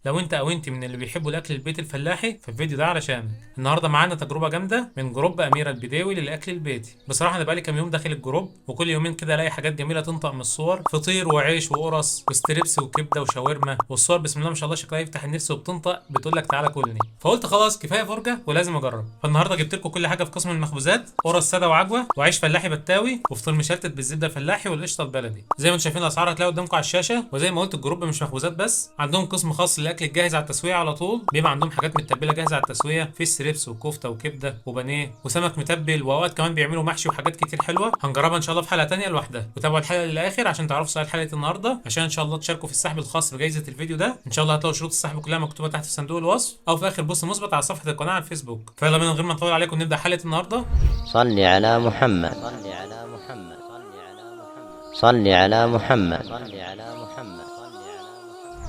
لو انت او انت من اللي بيحبوا الاكل البيتي الفلاحي فالفيديو ده علشان النهارده معانا تجربه جامده من جروب اميره البداوي للاكل البيتي. بصراحه انا بقالي كام يوم داخل الجروب، وكل يومين كده الاقي حاجات جميله تنطق من الصور، فطير وعيش وقرص وستريبس وكبده وشاورما، والصور بسم الله ما شاء الله شكلها يفتح النفس وبتنطق بتقول لك تعالى كلني. فقلت خلاص كفايه فرجه ولازم اجرب. فالنهارده جبت لكم كل حاجه في قسم المخبوزات: قرص ساده وعجوه وعيش فلاحي بتاوي وفطير مشلتت بالزبده الفلاحي والقشطه البلدي. زي ما انتم شايفين الاسعار هتلاقوا قدامكم على الشاشه. وزي ما قلت الجروب مش مخبوزات بس، عندهم قسم خاص للاكل الجاهز على التسويه على طول. بيبقى عندهم حاجات متبله جاهزه على التسويه، في ستريبس وكفته وكبده وبانيه وسمك متبل، واوقات كمان بيعملوا محشي وحاجات كتير حلوه هنجربها ان شاء الله في حلقه تانية لوحدها. وتابعوا الحلقه للاخر عشان تعرفوا سؤال حلقه النهارده، عشان ان شاء الله تشاركوا في السحب الخاص بجائزه الفيديو ده. ان شاء الله هتلاقوا شروط السحب كلها مكتوبه تحت في صندوق الوصف او في اخر بوست مثبت على صفحه القناه على الفيسبوك. فيلا بينا من غير ما نطول عليكم نبدا حلقه النهارده. صل على محمد. صل على محمد.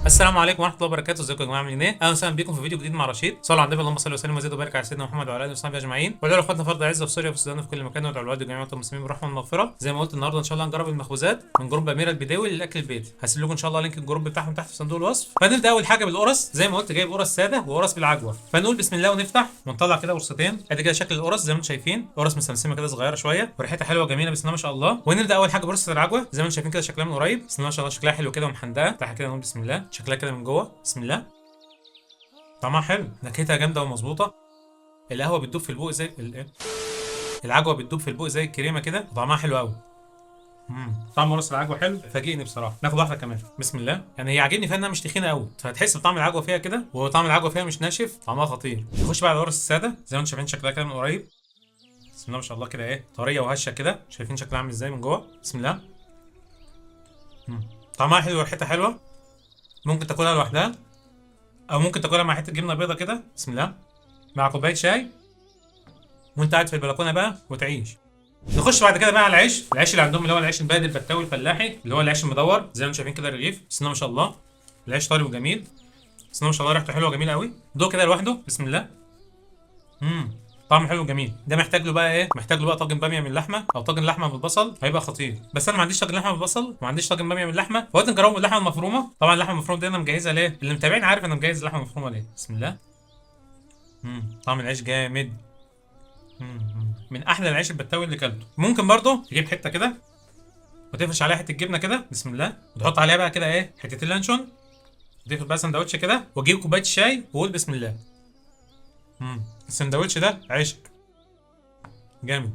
السلام عليكم ورحمه الله وبركاته. ازيكم يا جماعه، عاملين ايه؟ اهلا وسهلا بيكم في فيديو جديد مع رشيد. صلوا على النبي، اللهم صل وسلم وزد وبارك على سيدنا محمد وعلى اله وصحبه اجمعين. وادعوا لاخواتنا فرض عزه في سوريا وفي السودان وفي كل مكان، وادعوا لوالد جميع المسلمين بالرحمه والمغفره. زي ما قلت النهارده ان شاء الله هنجرب المخبوزات من جروب اميره البداوي للاكل البيتي. هسيب لكم ان شاء الله لينك الجروب بتاعهم تحت في صندوق الوصف. فنبدا اول حاجه بالقرص. زي ما قلت جايب قرص ساده وقرص بالعجوه. فنقول بسم الله ونفتح ونطلع كده قرصتين. ادي كده شكل القرص زي ما انتم شايفين، قرص مسمسمه كده صغيره شويه وريحتها حلوه جميله بسم الله ما شاء الله. ونبدا اول حاجه بقرصه العجوه. زي ما انتم شايفين كده شكلها من قريب بسم الله ما شاء الله، شكلها حلو كده ومحندقه. تحت كده نقول بسم الله، شكلها كده من جوه بسم الله. طعمها حلو، نكهتها جامده ومظبوطه. القهوه بتدوب في البوق زي العجوه بتدوب في البوق زي الكريمه كده، وطعمها حلو قوي. طعم قرص العجوه حلو، فاجئني بصراحه. ناخد واحده كمان بسم الله. يعني هي عاجبني فيها انها مش تخينه قوي، فهتحس بطعم العجوه فيها كده، وطعم العجوه فيها مش ناشف، طعمها خطير. نخش بقى على القرص الساده. زي ما انتم شايفين شكلها كده من قريب بسم الله ما شاء الله كده، ايه طريه وهشه كده. شايفين شكلها عامل ازاي من جوه بسم الله. طعمها حلو وريحتها حلوه. ممكن تاكلها لوحدها او ممكن تاكلها مع حته جبنه بيضه كده بسم الله، مع كوبايه شاي وانت قاعد في البلكونه بقى وتعيش. نخش بعد كده بقى على العيش اللي عندهم، اللي هو العيش البلدي الفتاوي الفلاحي، اللي هو العيش المدور. زي ما انتم شايفين كده الرغيف بسم الله ما شاء الله، العيش طري وجميل بسم الله ما شاء الله، ريحته حلوه جميله قوي. دوق كده لوحده بسم الله. طعم حلو جميل. ده محتاج له بقى ايه؟ محتاج له بقى طاجن باميه من اللحمه او طاجن لحمه بالبصل، هيبقى خطير. بس انا ما عنديش طاجن لحمه بالبصل وما عنديش طاجن باميه من اللحمه، فقلت نجربه باللحمه المفرومه. طبعا اللحمه المفرومه دي انا مجهزها ليه؟ اللي متابعني عارف انا مجهز اللحمه المفرومه ليه بسم الله. طعم العيش جامد. من احلى العيش البتاوي اللي كلته. ممكن برضه تجيب حته كده وتفرش عليها حته جبنه كده بسم الله، وتحط عليها بقى كده ايه حتتين لانشون، وتقفل بقى سندوتش كده وتجيب كوبايه شاي وقول بسم الله. السندوتش ده عيشك جامد،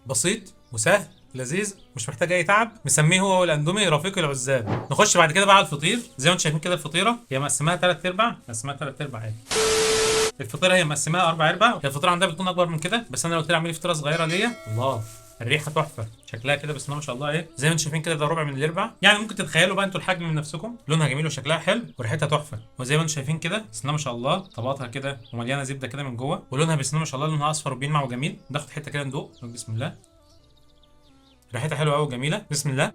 بسيط وسهل لذيذ، مش محتاج اي تعب. مسميه هو والاندومي رفيق العزاب. نخش بعد كده بقى على الفطير. زي ما انتم شايفين كده الفطيره هي مقسماها 3 ارباع، مقسماها 3 ارباع ايه. الفطيره هي مقسماها 4 ارباع. هي الفطيره عندها بتكون اكبر من كده، بس انا لو قلت لي اعمل لي فطيره صغيره ليا الله الريحه تحفه. شكلها كده بسم الله ما شاء الله، ايه زي ما انتم شايفين كده ده ربع من الارباع. يعني ممكن تتخيلوا بقى انتوا الحجم من نفسكم. لونها جميل وشكلها حلو وريحتها تحفه. وزي ما انتم شايفين كده بسم الله ما شاء الله طبقاتها كده ومليانه زبده كده من جوه، ولونها بسم الله ما شاء الله لونها اصفر وبيلمع وجميل. ناخد حته كده ندوق بسم الله. ريحتها حلوه قوي وجميله بسم الله.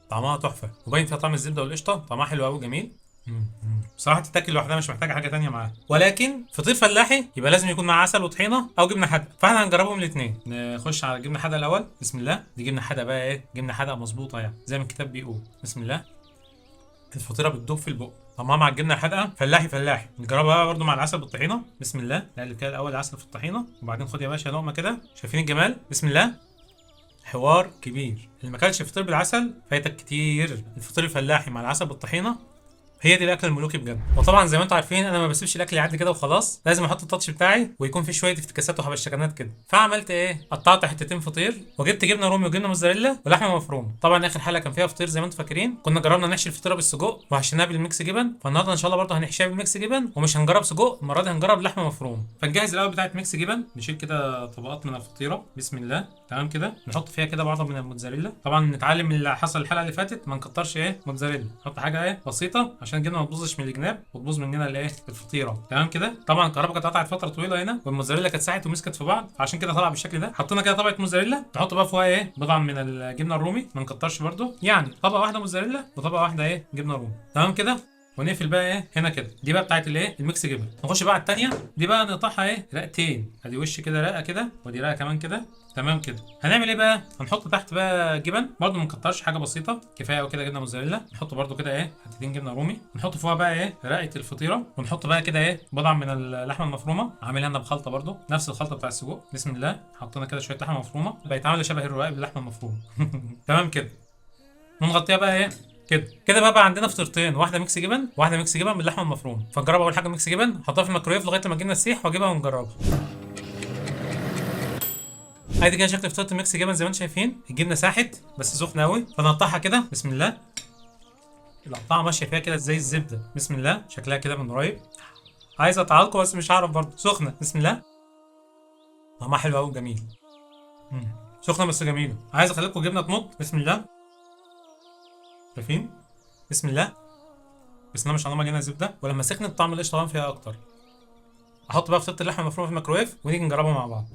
طعمها تحفه وباين فيها طعم الزبده والقشطه، طعمها حلو قوي وجميل. بصراحه تتاكل لوحدها مش محتاجه حاجه تانية معاها. ولكن فطير فلاحي يبقى لازم يكون معاه عسل وطحينه او جبنه حادقه، فاحنا هنجربهم الاثنين. نخش على الجبنه حادقه الاول بسم الله. دي جبنه حادقه بقى ايه، جبنه حادقه مظبوطه يعني زي ما الكتاب بيقول بسم الله. الفطيره بتدوب في البق، طعمها مع الجبنه الحادقه فلاحي فلاحي. نجربها برده مع العسل بالطحينه بسم الله. نقلب كده الاول العسل في الطحينه وبعدين خد يا باشا لقمه كده. شايفين الجمال بسم الله. حوار كبير. اللي ما كانش فطير بالعسل فايتك كتير. الفطير الفلاحي مع العسل بالطحينه هي دي الاكل الملوكي بجد. وطبعا زي ما انتم عارفين انا ما بسيبش الاكل يعدي كده وخلاص، لازم احط التاتش بتاعي ويكون في شويه افتكاسات وحبشتكنات كده. فعملت ايه، قطعت حتتين فطير وجبت جبنه رومي وجبنه موزاريلا ولحمه مفرومه. طبعا اخر حلقه كان فيها فطير زي ما انتم فاكرين، كنا جربنا نحشي الفطيره بالسجق وحشيناها بالميكس جبن. فالنهارده ان شاء الله برضه هنحشيها بالميكس جبن، ومش هنجرب سجق المره دي، هنجرب لحمه مفرومه. فنجهز الاول بتاعه ميكس جبن. نشيل كده طبقات من الفطيره بسم الله تمام كده. نحط فيها كده بعض من الموتزاريلا. طبعا نتعلم من اللي حصل الحلقه اللي فاتت، ما نكترش ايه موتزاريلا، نحط حاجه ايه بسيطه عشان الجبنه ما تبوظش من الجناب وتبوظ مننا الايه الفطيره تمام كده. طبعا الكهرباء كانت قطعت فتره طويله هنا والموتزاريلا كانت ساحت ومسكت في بعض، عشان كده طلع بالشكل ده. حطينا كده طبقه موتزاريلا، نحط بقى فوقها ايه بضعه من الجبنه الرومي، ما نكترش برده، يعني طبقه واحده موتزاريلا وطبقه واحده ايه جبنه رومي تمام كده. ونقفل بقى ايه هنا كده. دي بقى بتاعت الايه الميكس جبن. نخش بقى على الثانيه، دي بقى نقطعها ايه رقتين، ادي وش كده رقه كده، ودي رقه كمان كده. تمام كده. هنعمل ايه بقى؟ هنحط تحت بقى جبن برده، ما نكترش، حاجه بسيطه كفايه قوي كده. جبنه موتزاريلا نحط برده كده ايه حتتين جبنه رومي، نحط فوقها بقى ايه رقه الفطيره، ونحط بقى كده ايه بضع من اللحمه المفرومه، عاملها انا بخلطه برده نفس الخلطه بتاع السجق. بسم الله. حطينا كده شويه لحمه مفرومه، بقت عامله شبه الرقاق باللحمه المفرومه. تمام كده. ونغطيها بقى ايه كده كده. بقى عندنا فطيرتين، واحده ميكس جبن واحده ميكس جبن باللحمه المفرومه. فنجرب اول حاجه ميكس جبن، نحطها في الميكرويف لغايه ما الجبنه تسيح واجيبها ونجربها. ادي كده شكل فطيره الميكس جبن زي ما انتم شايفين، الجبنه ساحت بس سخنه قوي. فنقطعها كده بسم الله. القطعه ماشيه فيها كده زي الزبده. بسم الله. شكلها كده من قريب، عايز اقطعها لكم بس مش هعرف برضه، سخنه. بسم الله. طعمها حلو قوي وجميل. سخنه بس جميله. عايز اخليكم الجبنه تمط. بسم الله. شايفين؟ بسم الله. بسم الله ما شاء الله مليانه زبده، ولما سخنت طعم القشطه طبعا فيها اكتر. احط بقى فطيره اللحمه المفرومه في الميكرويف ونيجي نجربها مع بعض.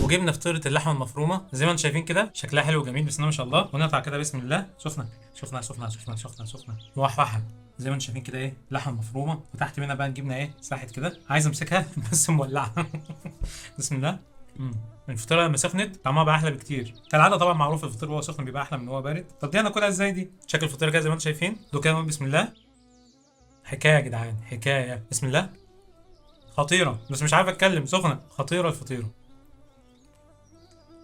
وجبنا فطيره اللحمه المفرومه زي ما انتم شايفين كده، شكلها حلو وجميل بسم الله ما شاء الله. ونقطع كده بسم الله. سخنه سخنه سخنه سخنه سخنه سخنه موحوحه زي ما انتم شايفين كده ايه لحمه مفرومه، وتحت منها بقى الجبنه ايه ساحت كده، عايز امسكها بس مولعه. بسم الله. الفطيره لما سخنت طعمها بقى احلى بكتير. كالعاده طبعا معروف الفطير وهو سخن بيبقى احلى من وهو بارد. طب دي هناكلها ازاي دي؟ شكل الفطيره كده زي ما انتم شايفين دول كده. بسم الله. حكايه يا جدعان حكايه. بسم الله. خطيره بس مش عارف اتكلم، سخنه خطيره الفطيره،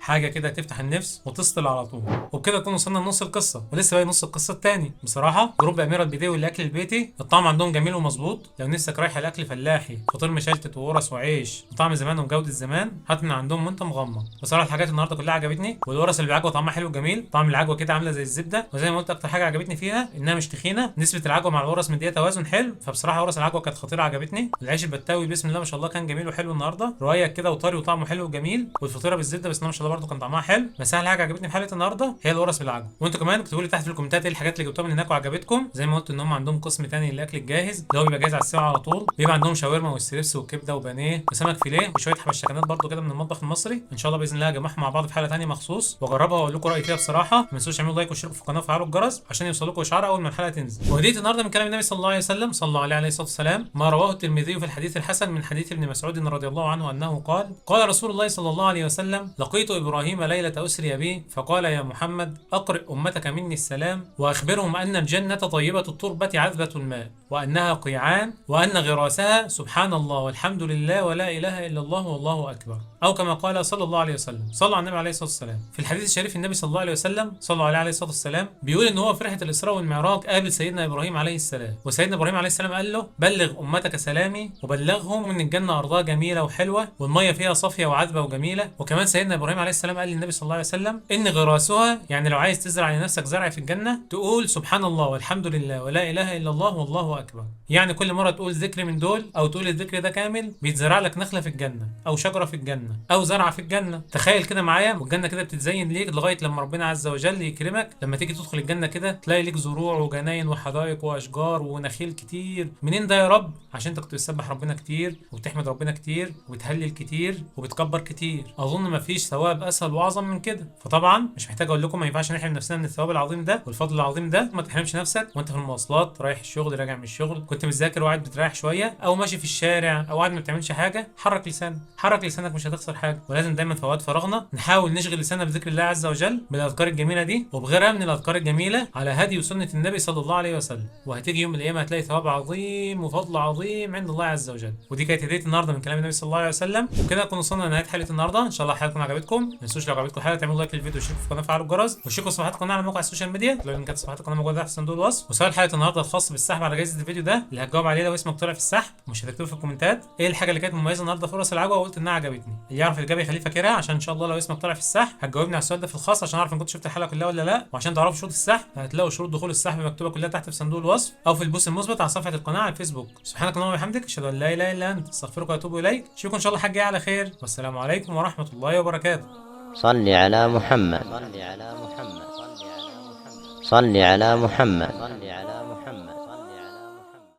حاجه كده تفتح النفس وتسطل على طول. وبكده نكون وصلنا لنص القصه، ولسه باقي نص القصه الثاني. بصراحه جروب اميره البديوي والاكل البيتي الطعم عندهم جميل ومظبوط. لو نفسك رايح الاكل فلاحي، فطير مشلتت وقرص وعيش وطعم زمان وجوده زمان، هات من عندهم وانت مغمض. بصراحه الحاجات النهارده كلها عجبتني، والقرص اللي بالعجوه طعمها حلو وجميل، طعم العجوه كده عامله زي الزبده. وزي ما قلت اكتر حاجه عجبتني فيها انها مش تخينه، نسبه العجوه مع القرص مديه توازن حلو. فبصراحه قرص العجوه كانت خطيره عجبتني. العيش البتاوي بسم الله ما شاء الله كان جميل وحلو النهارده، رقيق كده وطري وطعمه حلو وجميل. والفطيره بالزبده بسم الله ما شاء الله برده كان طعمها حلو. بس احلى حاجه عجبتني في حلقه النهارده هي القرص بالعجوه. وانتوا كمان اكتبوا لي تحت في الكومنتات ايه الحاجات اللي جبتوها من هناك وعجبتكم. زي ما قلت ان هم عندهم قسم تاني للاكل الجاهز اللي هو بيبقى جاهز على السوا على طول، بيبقى عندهم شاورما والستريبس وكبده وبانيه وسمك فيليه وشويه حبشتكنات برده كده من المطبخ المصري. ان شاء الله باذن الله هجمعهم مع بعض في حلقه ثانيه مخصوص واجربها واقول لكم رايي فيها بصراحه. ما تنسوش تعملوا لايك واشتركوا في القناه وفعلوا الجرس عشان يوصلكم اشعار اول ما الحلقه تنزل. وهديه النهارده من كلام النبي صلى الله عليه وسلم، صلى الله عليه الصلاه والسلام، ما رواه الترمذي في الحديث الحسن من حديث ابن مسعود رضي الله عنه انه قال: قال رسول الله صلى الله عليه وسلم: لقيت ابراهيم ليله اسري بي فقال: يا محمد أقرئ أمتك مني السلام، وأخبرهم أن الجنة طيبة التربة عذبة الماء، وأنها قيعان، وأن غراسها سبحان الله والحمد لله ولا إله إلا الله والله أكبر، أو كما قال صلى الله عليه وسلم. صلوا على النبي عليه الصلاة والسلام. في الحديث الشريف النبي صلى الله عليه وسلم صلوا عليه الصلاة والسلام بيقول إن هو في رحلة الإسراء والمعراج قابل سيدنا إبراهيم عليه السلام، وسيدنا إبراهيم عليه السلام قال له: بلغ أمتك سلامي، وبلغهم إن الجنة أرضها جميلة وحلوة والمية فيها صافية وعذبة وجميلة. وكمان سيدنا إبراهيم عليه السلام قال للنبي صلى الله عليه وسلم إن غراسها، يعني لو عايز تزرع لنفسك زرع في الجنة تقول سبحان الله والحمد لله ولا إله إلا الله والله أكبر. يعني كل مرة تقول ذكر من دول أو تقول الذكر ده كامل بيتزرع لك نخلة في الجنة أو شجرة في الجنة أو زرعة في الجنة. تخيل كده معايا، والجنة كده بتتزين ليك لغاية لما ربنا عز وجل يكرمك، لما تيجي تدخل الجنة كده تلاقي ليك زروع وجناين وحدائق وأشجار ونخيل كتير. منين ده يا رب؟ عشان انت كنت بتسبح ربنا كتير وبتحمد ربنا كتير وبتهلل كتير وبتكبر كتير. اظن مفيش ثواب اسهل واعظم من كده. فطبعا مش محتاج اقول لكم ما ينفعش نحرم نفسنا من الثواب العظيم ده والفضل العظيم ده. ما تحرمش نفسك وانت في المواصلات رايح الشغل راجع من الشغل، كنت بتذاكر وقاعد بتريح شويه، او ماشي في الشارع او قاعد ما بتعملش حاجه، حرك لسانك. حرك لسانك مش هتخسر حاجه. ولازم دايما في اوقات فراغنا نحاول نشغل لساننا بذكر الله عز وجل بالاذكار الجميله دي وبغيرها من الاذكار الجميله على هدي وسنه النبي صلى الله عليه وسلم. وهتيجي يوم من الايام هتلاقي ثواب عظيم وفضل عظيم عند الله عز وجل. ودي كانت هديه النهارده من كلام النبي صلى الله عليه وسلم. وكده نكون وصلنا لنهايه حلقه النهارده. ان شاء الله الحلقه تكون عجبتكم. ما تنسوش لو عجبتكم الحلقه تعملوا لايك للفيديو واشتركوا في القناه وفعلوا الجرس واشتركوا في صفحات القناه على مواقع السوشيال ميديا. لو لينكات صفحات القناه موجوده تحت صندوق الوصف. وسؤال حلقه النهارده الخاص بالسحب على جائزه الفيديو ده اللي هتجاوب عليه لو اسمك طلع في السحب مش هتكتبه في الكومنتات ايه الحاجه اللي كانت مميزه النهارده في فرص العجوه وقلت انها عجبتني. اللي يعرف الاجابه يخليه فاكرها عشان ان شاء الله لو اسمك طلع في السحب هتجاوبني على السؤال ده في الخاص عشان اعرف ان كنت شفت الحلقه كلها ولا لا. وعشان تعرفوا شروط السحب هتلاقوا شروط دخول السحب مكتوبه كلها تحت في صندوق الوصف او في البوست المثبت على صفحه القناه على الفيسبوك. سبحانك اللهم وبحمدك اشهد ان لا اله الا انت استغفرك واتوب اليك. اشوفكم ان شاء الله حاجه جايه على خير والسلام عليكم ورحمه الله وبركاته. صل على محمد. صل على محمد.